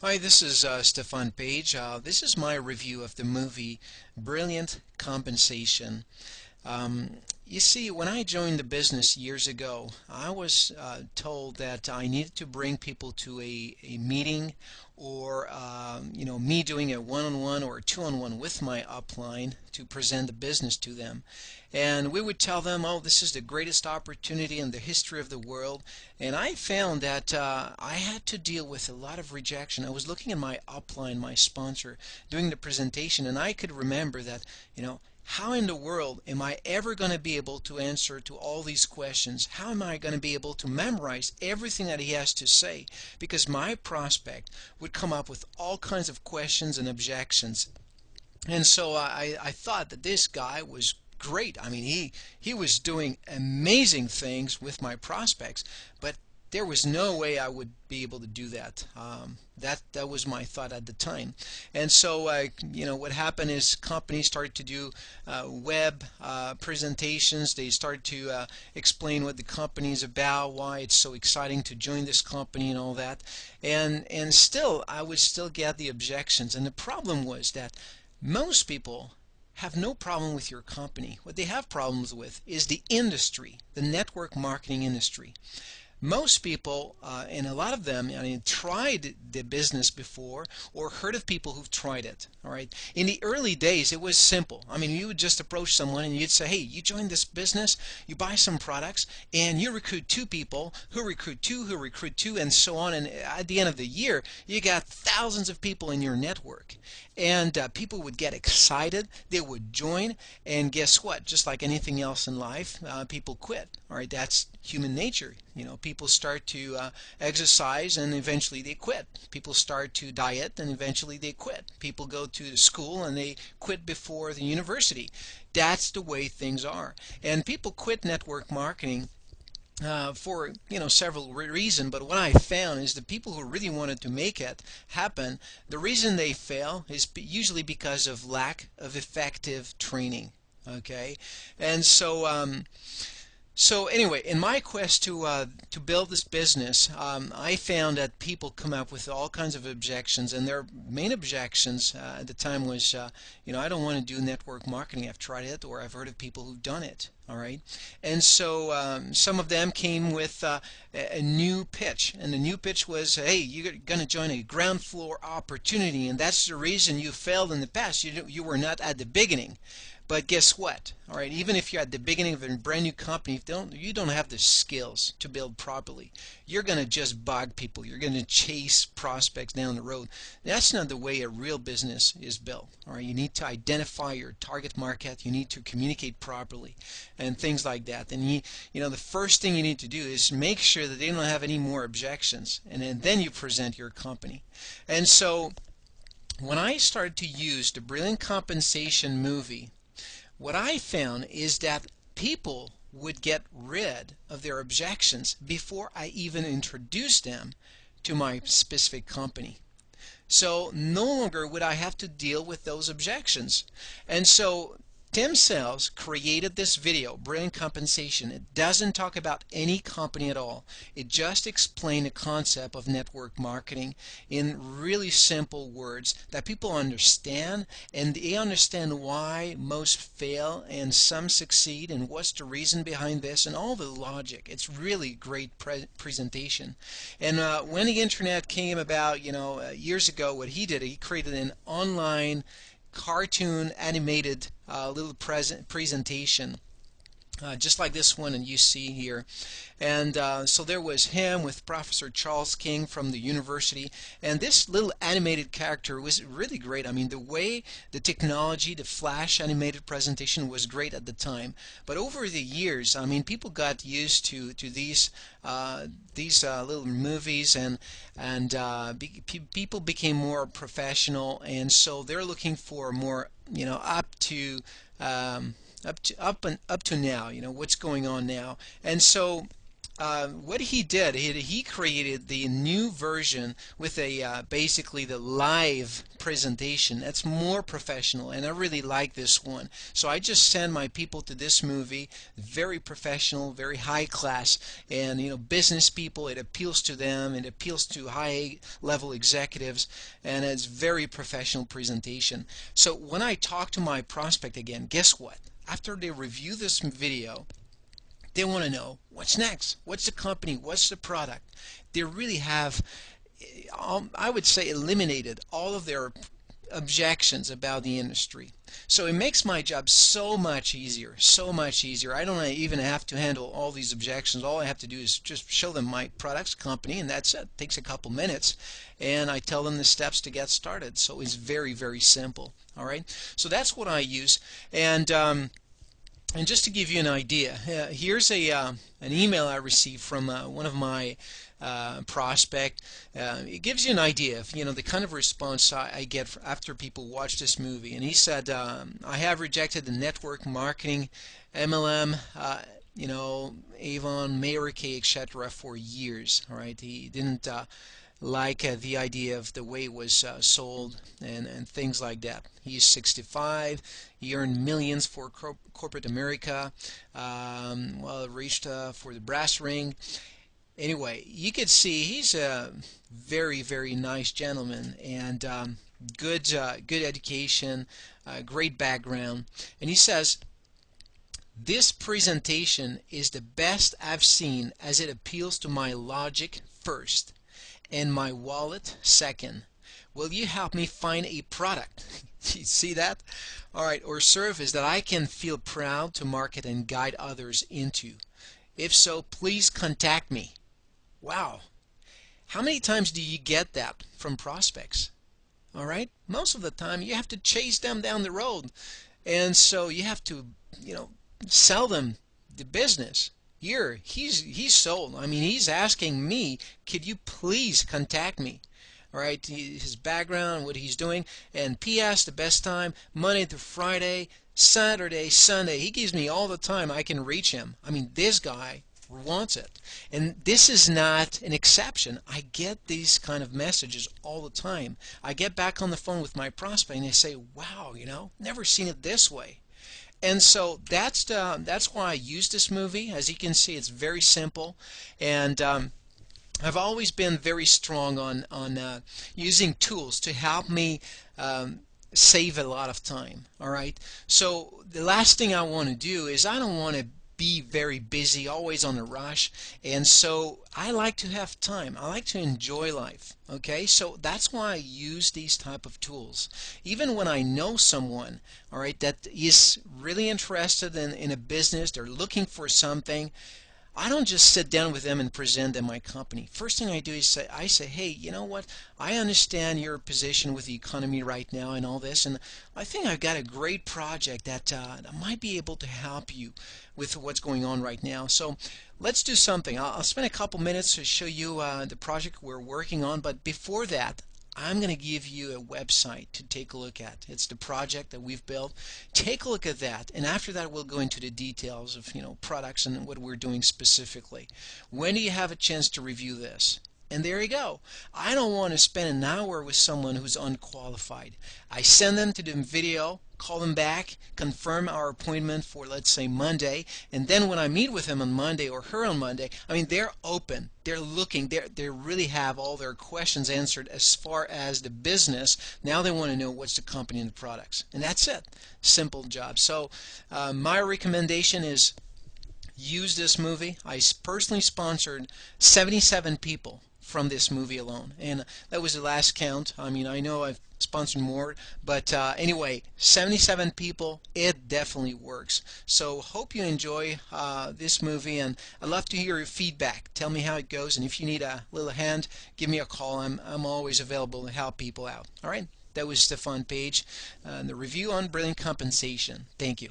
Hi, this is Stefan Page. This is my review of the movie Brilliant Compensation. You see, when I joined the business years ago, I was told that I needed to bring people to a meeting or me doing a one-on-one or a two-on-one with my upline to present the business to them. And we would tell them, oh, this is the greatest opportunity in the history of the world. And I found that I had to deal with a lot of rejection. I was looking at my upline, my sponsor, doing the presentation, and I could remember that, how in the world am I ever going to be able to answer to all these questions? How am I going to be able to memorize everything that he has to say? Because my prospect would come up with all kinds of questions and objections. And so I thought that this guy was great. I mean, he was doing amazing things with my prospects, but there was no way I would be able to do that. That was my thought at the time. And so, what happened is companies started to do web presentations. They started to explain what the company is about, why it's so exciting to join this company, and all that. And still, I would still get the objections. And the problem was that most people have no problem with your company. What they have problems with is the industry, the network marketing industry. Most people, and a lot of them, tried the business before or heard of people who've tried it. All right. In the early days, it was simple. I mean, you would just approach someone and you'd say, "Hey, you join this business, you buy some products, and you recruit two people who recruit two, who recruit two, and so on." And at the end of the year, you got thousands of people in your network, and people would get excited. They would join, and guess what? Just like anything else in life, people quit. All right, that's human nature. People start to exercise and eventually they quit. People start to diet and eventually they quit. People go to school and they quit before the university. That's the way things are. And people quit network marketing for several reasons, but what I found is the people who really wanted to make it happen, the reason they fail is usually because of lack of effective training. Okay, and so anyway, in my quest to build this business, I found that people come up with all kinds of objections, and their main objections at the time was, I don't want to do network marketing. I've tried it, or I've heard of people who've done it. All right, and so some of them came with a new pitch, and the new pitch was, "Hey, you're going to join a ground floor opportunity, and that's the reason you failed in the past. You were not at the beginning." But guess what? All right, even if you're at the beginning of a brand new company, you don't have the skills to build properly. You're going to just bug people. You're going to chase prospects down the road. That's not the way a real business is built. All right, you need to identify your target market. You need to communicate properly, and things like that. And the first thing you need to do is make sure that they don't have any more objections, and then you present your company. And so, when I started to use the Brilliant Compensation movie, what I found is that people would get rid of their objections before I even introduced them to my specific company. So no longer would I have to deal with those objections. And so Tim Sales created this video, Brilliant Compensation. It doesn't talk about any company at all. It just explained the concept of network marketing in really simple words that people understand, and they understand why most fail and some succeed, and what's the reason behind this, and all the logic. It's really great presentation. And when the internet came about, years ago, what he did, he created an online cartoon animated little presentation, just like this one and you see here. And so there was him with Professor Charles King from the university, and this little animated character was really great. I mean, the way the technology, the flash animated presentation was great at the time, but over the years, I mean, people got used to these little movies, and people became more professional, and so they're looking for more up to now, what's going on now. And so what he did, he created the new version with a basically the live presentation. That's more professional, and I really like this one. So I just send my people to this movie. Very professional, very high class, and business people. It appeals to them. It appeals to high level executives, and it's very professional presentation. So when I talk to my prospect again, guess what? After they review this video, they want to know what's next, what's the company, what's the product. They really have, I would say, eliminated all of their objections about the industry. So it makes my job so much easier, so much easier. I don't even have to handle all these objections. All I have to do is just show them my products, company, and that's it. It takes a couple minutes, and I tell them the steps to get started. So it's very, very simple. All right. So that's what I use, and just to give you an idea, here's an email I received from one of my prospect. It gives you an idea of the kind of response I get after people watch this movie. And he said, I have rejected the network marketing, MLM, Avon, Mayorkey, etc. for years. All right, he didn't like the idea of the way it was sold and things like that. He's 65. He earned millions for corporate America. Well, reached for the brass ring. Anyway, you could see he's a very, very nice gentleman, and good education, great background. And he says, this presentation is the best I've seen as it appeals to my logic first and my wallet second. Will you help me find a product? You see that? All right, or service that I can feel proud to market and guide others into. If so, please contact me. Wow. How many times do you get that from prospects? All right? Most of the time you have to chase them down the road. And so you have to, sell them the business. Here, he's sold. I mean, he's asking me, could you please contact me? All right, his background, what he's doing, and P.S. the best time, Monday through Friday, Saturday, Sunday. He gives me all the time I can reach him. I mean, this guy wants it. And this is not an exception. I get these kind of messages all the time. I get back on the phone with my prospect and they say, wow, never seen it this way. And so that's why I use this movie. As you can see, it's very simple, and I've always been very strong on using tools to help me save a lot of time. All right. So the last thing I want to do is I don't want to be very busy, always on a rush, and so I like to have time. I like to enjoy life. Okay, so that's why I use these type of tools. Even when I know someone, all right, that is really interested in a business, they're looking for something, I don't just sit down with them and present them my company. First thing I do is I say, hey, you know what? I understand your position with the economy right now and all this, and I think I've got a great project that might be able to help you with what's going on right now. So let's do something. I'll spend a couple minutes to show you the project we're working on, but before that, I'm going to give you a website to take a look at. It's the project that we've built. Take a look at that, and after that we'll go into the details of products and what we're doing specifically. When do you have a chance to review this? And there you go. I don't want to spend an hour with someone who's unqualified. I send them to the video, call them back, confirm our appointment for, let's say, Monday, and then when I meet with them on Monday or her on Monday, I mean, they're open, they're looking, they really have all their questions answered as far as the business. Now they want to know what's the company and the products, and that's it. Simple job. So my recommendation is use this movie. I personally sponsored 77 people from this movie alone, and that was the last count. I mean, I know I've sponsored more, but anyway, 77 people. It definitely works. So hope you enjoy this movie, and I'd love to hear your feedback. Tell me how it goes, and if you need a little hand, give me a call. I'm always available to help people out. All right, that was Stefan Page, the review on Brilliant Compensation. Thank you.